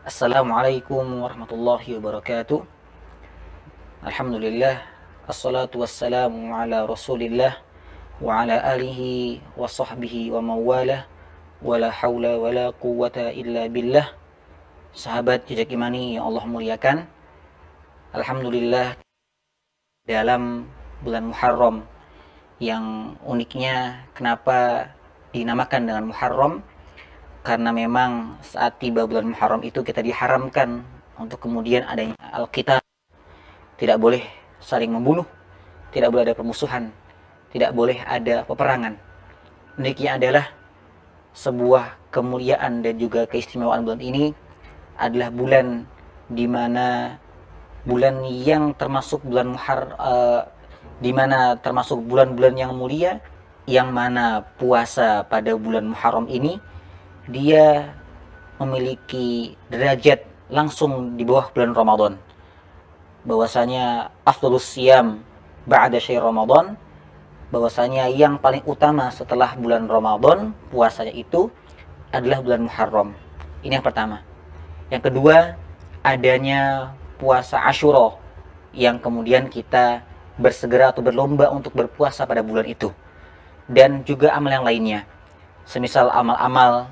Assalamualaikum warahmatullahi wabarakatuh. Alhamdulillah. Assalatu wassalamu ala rasulillah wa ala alihi wa sahbihi wa mawalah. Wa la hawla wa la quwwata illa billah. Sahabat jejak imani yang Allah muliakan, Alhamdulillah, dalam bulan Muharram yang uniknya kenapa dinamakan dengan Muharram, karena memang saat tiba bulan Muharram itu kita diharamkan untuk kemudian adanya al-qital. Tidak boleh saling membunuh, tidak boleh ada permusuhan, tidak boleh ada peperangan. Uniknya adalah sebuah kemuliaan dan juga keistimewaan bulan ini adalah bulan di mana bulan yang termasuk bulan di mana termasuk bulan-bulan yang mulia, yang mana puasa pada bulan Muharram ini dia memiliki derajat langsung di bawah bulan Ramadan. Bahwasanya afdhalus siyam ba'da syahr Ramadan, bahwasanya yang paling utama setelah bulan Ramadan puasanya itu adalah bulan Muharram. Ini yang pertama. Yang kedua, adanya puasa Asyura yang kemudian kita bersegera atau berlomba untuk berpuasa pada bulan itu. Dan juga amal yang lainnya, semisal amal-amal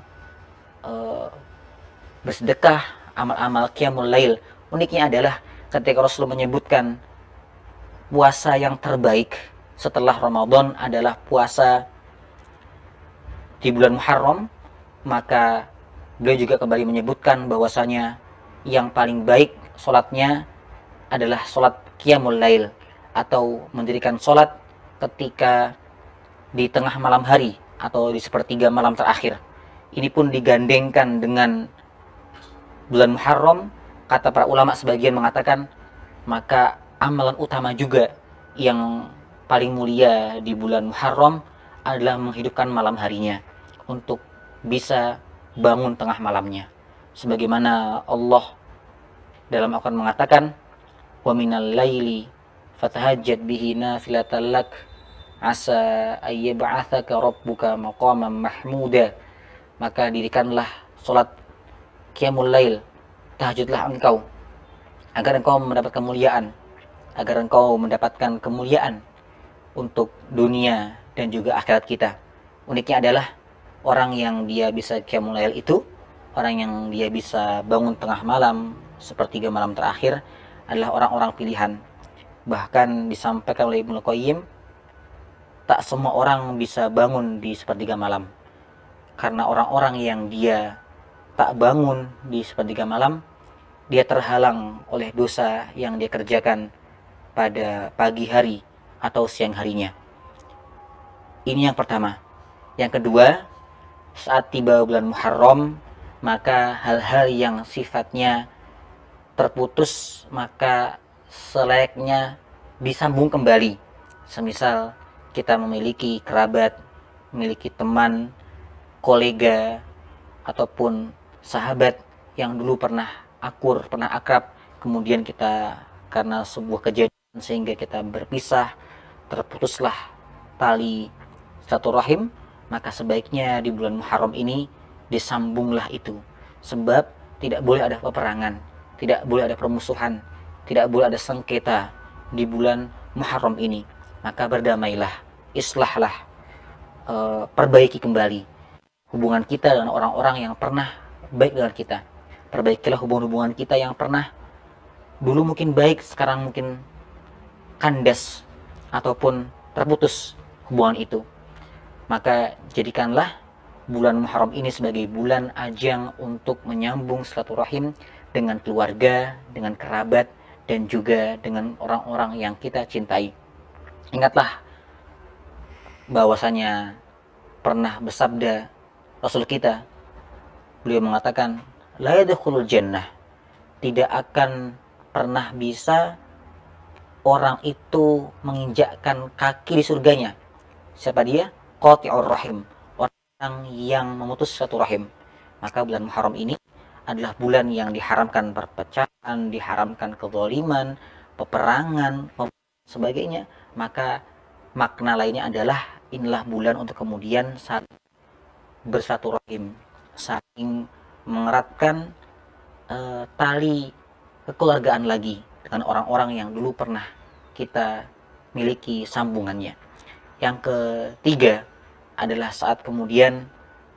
bersedekah, amal-amal qiyamul lail. Uniknya adalah ketika Rasulullah menyebutkan puasa yang terbaik setelah Ramadan adalah puasa di bulan Muharram, maka beliau juga kembali menyebutkan bahwasanya yang paling baik sholatnya adalah sholat qiyamul lail, atau mendirikan sholat ketika di tengah malam hari atau di sepertiga malam terakhir. Ini pun digandengkan dengan bulan Muharram. Kata para ulama sebagian mengatakan, maka amalan utama juga yang paling mulia di bulan Muharram adalah menghidupkan malam harinya untuk bisa bangun tengah malamnya. Sebagaimana Allah dalam Al-Quran mengatakan, wa minal laili fatahajjad bihi nafilatan lak asa ayyab'athaka rabbuka maqaman mahmuda. Maka dirikanlah sholat qiyamul lail, tahajudlah engkau agar engkau mendapatkan kemuliaan, agar engkau mendapatkan kemuliaan untuk dunia dan juga akhirat kita. Uniknya adalah orang yang dia bisa qiyamul lail itu, orang yang dia bisa bangun tengah malam, sepertiga malam terakhir, adalah orang-orang pilihan. Bahkan disampaikan oleh Ibnu Qayyim, tak semua orang bisa bangun di sepertiga malam. Karena orang-orang yang dia tak bangun di sepertiga malam, dia terhalang oleh dosa yang dia kerjakan pada pagi hari atau siang harinya. Ini yang pertama. Yang kedua, saat tiba bulan Muharram, maka hal-hal yang sifatnya terputus maka selayaknya disambung kembali. Semisal kita memiliki kerabat, memiliki teman, kolega, ataupun sahabat yang dulu pernah akur, pernah akrab, kemudian kita karena sebuah kejadian sehingga kita berpisah, terputuslah tali silaturahim, maka sebaiknya di bulan Muharram ini disambunglah itu. Sebab tidak boleh ada peperangan, tidak boleh ada permusuhan, tidak boleh ada sengketa di bulan Muharram ini. Maka berdamailah, islahlah, perbaiki kembali hubungan kita dengan orang-orang yang pernah baik dengan kita. Perbaikilah hubungan-hubungan kita yang pernah dulu mungkin baik, sekarang mungkin kandas ataupun terputus hubungan itu. Maka jadikanlah bulan Muharram ini sebagai bulan ajang untuk menyambung silaturahim dengan keluarga, dengan kerabat, dan juga dengan orang-orang yang kita cintai. Ingatlah bahwasanya pernah bersabda Rasul kita, beliau mengatakan, la yadkhulul jannah, tidak akan pernah bisa orang itu menginjakkan kaki di surganya. Siapa dia? Qati'ur rahim, orang yang memutus satu rahim. Maka bulan Muharram ini adalah bulan yang diharamkan perpecahan, diharamkan kezaliman, peperangan, sebagainya. Maka makna lainnya adalah inilah bulan untuk kemudian saat bersatu rahim, saling mengeratkan tali kekeluargaan lagi dengan orang-orang yang dulu pernah kita miliki sambungannya. Yang ketiga adalah saat kemudian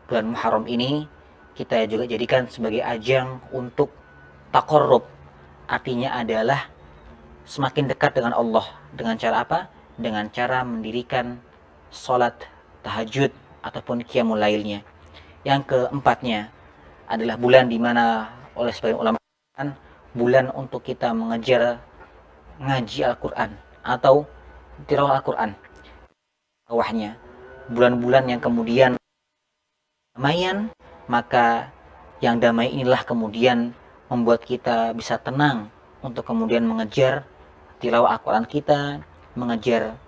bulan Muharram ini kita juga jadikan sebagai ajang untuk taqarrub. Artinya adalah semakin dekat dengan Allah. Dengan cara apa? Dengan cara mendirikan sholat tahajud ataupun qiyamul lailnya. Yang keempatnya adalah bulan di mana oleh sebagian ulama bulan untuk kita mengejar ngaji Al-Quran atau tilawah Al-Quran. Bawahnya bulan-bulan yang kemudian damaian, maka yang damai inilah kemudian membuat kita bisa tenang untuk kemudian mengejar tilawah Al-Quran kita, mengejar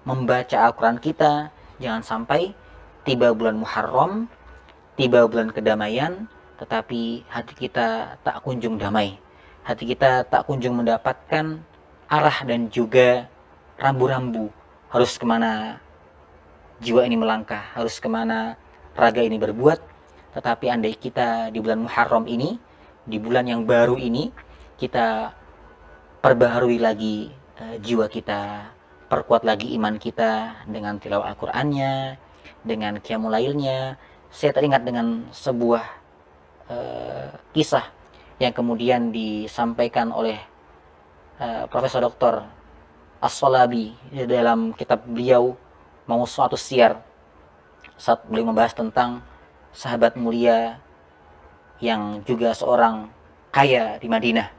membaca Al-Quran kita. Jangan sampai tiba bulan Muharram, tiba bulan kedamaian, tetapi hati kita tak kunjung damai. Hati kita tak kunjung mendapatkan arah dan juga rambu-rambu. Harus kemana jiwa ini melangkah, harus kemana raga ini berbuat. Tetapi andai kita di bulan Muharram ini, di bulan yang baru ini, kita perbaharui lagi jiwa kita, perkuat lagi iman kita dengan tilawah Al-Qur'annya, dengan qiyamul lailnya. Saya teringat dengan sebuah kisah yang kemudian disampaikan oleh Profesor Dr. As-Shalabi dalam kitab beliau Mawsu'atus Siyar, saat beliau membahas tentang sahabat mulia yang juga seorang kaya di Madinah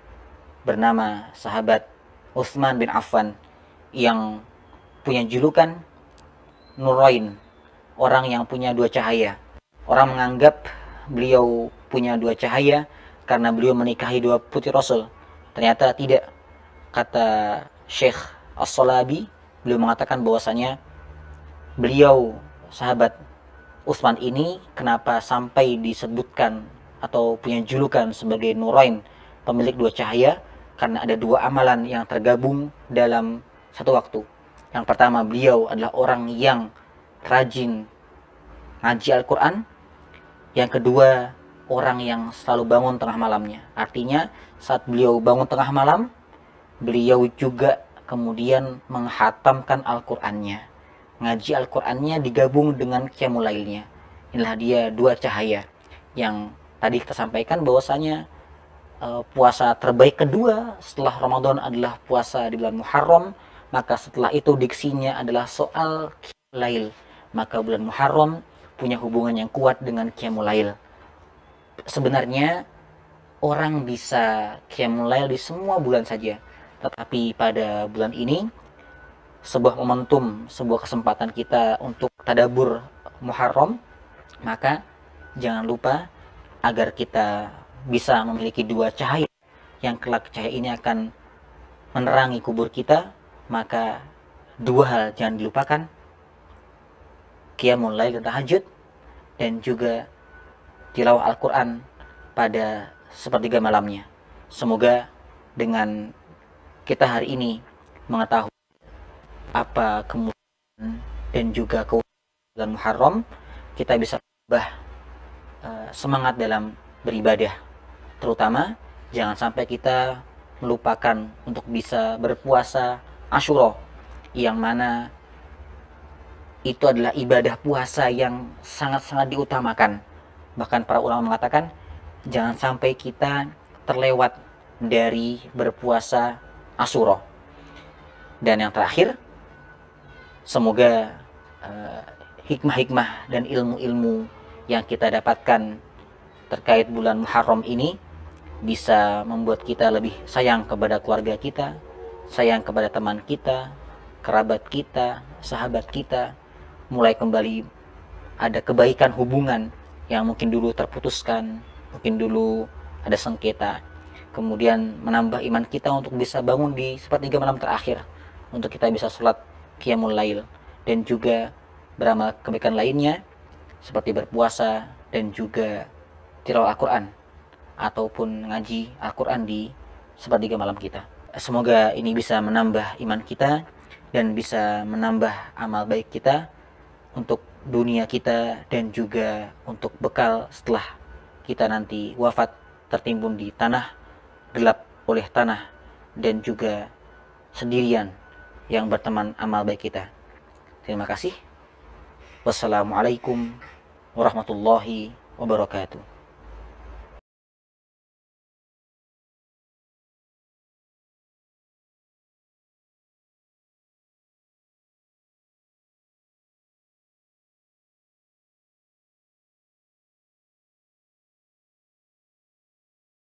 bernama sahabat Utsman bin Affan yang punya julukan Nurain, orang yang punya dua cahaya. Orang menganggap beliau punya dua cahaya karena beliau menikahi dua putri Rasul. Ternyata tidak. Kata Syekh As-Shalabi, beliau mengatakan bahwasanya beliau sahabat Utsman ini kenapa sampai disebutkan atau punya julukan sebagai Nurain, pemilik dua cahaya, karena ada dua amalan yang tergabung dalam satu waktu. Yang pertama, beliau adalah orang yang rajin ngaji Al-Quran. Yang kedua, orang yang selalu bangun tengah malamnya. Artinya saat beliau bangun tengah malam, beliau juga kemudian menghatamkan Al-Qur'annya. Ngaji Al-Qur'annya digabung dengan qiyamul lailnya. Inilah dia dua cahaya yang tadi kita sampaikan bahwasanya puasa terbaik kedua setelah Ramadan adalah puasa di bulan Muharram. Maka setelah itu diksinya adalah soal qiyamul lail. Maka bulan Muharram punya hubungan yang kuat dengan qiyamul lail. Sebenarnya orang bisa qiyamul lail di semua bulan saja, tetapi pada bulan ini sebuah momentum, sebuah kesempatan kita untuk tadabbur Muharram. Maka jangan lupa agar kita bisa memiliki dua cahaya yang kelak cahaya ini akan menerangi kubur kita. Maka dua hal jangan dilupakan, qiyamul lail dan tahajud, dan juga tilawah Al-Quran pada sepertiga malamnya. Semoga dengan kita hari ini mengetahui apa kemudian dan juga keutamaan Muharram, kita bisa berubah semangat dalam beribadah. Terutama jangan sampai kita melupakan untuk bisa berpuasa Asyura, yang mana itu adalah ibadah puasa yang sangat-sangat diutamakan. Bahkan para ulama mengatakan jangan sampai kita terlewat dari berpuasa Asyura. Dan yang terakhir, semoga hikmah-hikmah dan ilmu-ilmu yang kita dapatkan terkait bulan Muharram ini bisa membuat kita lebih sayang kepada keluarga kita, sayang kepada teman kita, kerabat kita, sahabat kita, mulai kembali ada kebaikan hubungan yang mungkin dulu terputuskan, mungkin dulu ada sengketa. Kemudian menambah iman kita untuk bisa bangun di sepertiga malam terakhir, untuk kita bisa sholat qiyamul lail, dan juga beramal kebaikan lainnya seperti berpuasa dan juga tilawah Al-Quran ataupun ngaji Al-Quran di sepertiga malam kita. Semoga ini bisa menambah iman kita dan bisa menambah amal baik kita untuk dunia kita dan juga untuk bekal setelah kita nanti wafat tertimbun di tanah, gelap oleh tanah, dan juga sendirian yang berteman amal baik kita. Terima kasih. Wassalamualaikum warahmatullahi wabarakatuh.